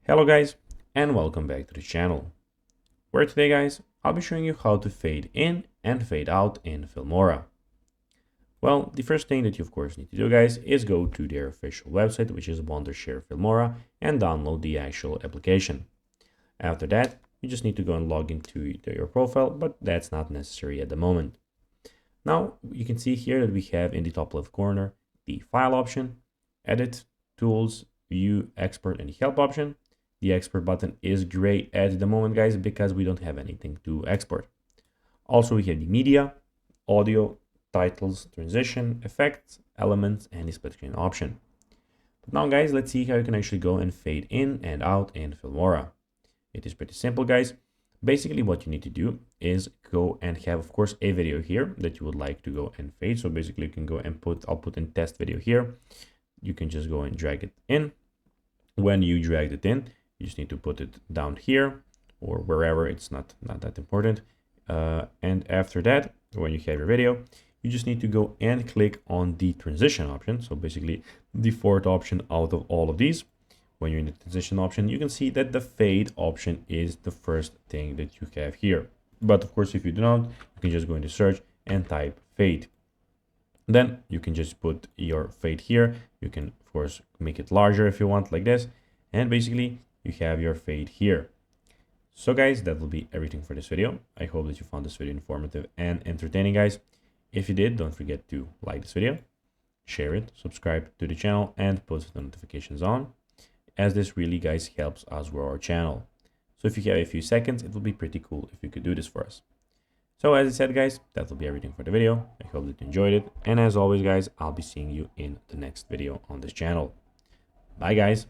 Hello guys, and welcome back to the channel, where today guys, I'll be showing you how to fade in and fade out in Filmora. Well, the first thing that you of course need to do guys is go to their official website, which is Wondershare Filmora, and download the actual application. After that, you just need to go and log into your profile, but that's not necessary at the moment. Now, you can see here that we have in the top left corner the file option, edit, tools, view, export, and the help option. The export button is gray at the moment, guys, because we don't have anything to export. Also, we have the media, audio, titles, transition, effects, elements, and the split screen option. But now, guys, let's see how you can actually go and fade in and out in Filmora. It is pretty simple, guys. Basically, what you need to do is go and have, of course, a video here that you would like to go and fade. So basically, you can go and I'll put in test video here. You can just go and drag it in. When you drag it in, you just need to put it down here or wherever. It's not that important. And after that, when you have your video, you just need to go and click on the transition option. So basically the fourth option out of all of these. When you're in the transition option, you can see that the fade option is the first thing that you have here. But of course, if you do not, you can just go into search and type fade. Then you can just put your fade here. You can, of course, make it larger if you want, like this. And basically, you have your fade here. So guys, that will be everything for this video. I hope that you found this video informative and entertaining, guys. If you did, don't forget to like this video, share it, subscribe to the channel, and put the notifications on, as this really, guys, helps us grow our channel. So if you have a few seconds, it would be pretty cool if you could do this for us. So as I said, guys, that will be everything for the video. I hope that you enjoyed it. And as always, guys, I'll be seeing you in the next video on this channel. Bye, guys.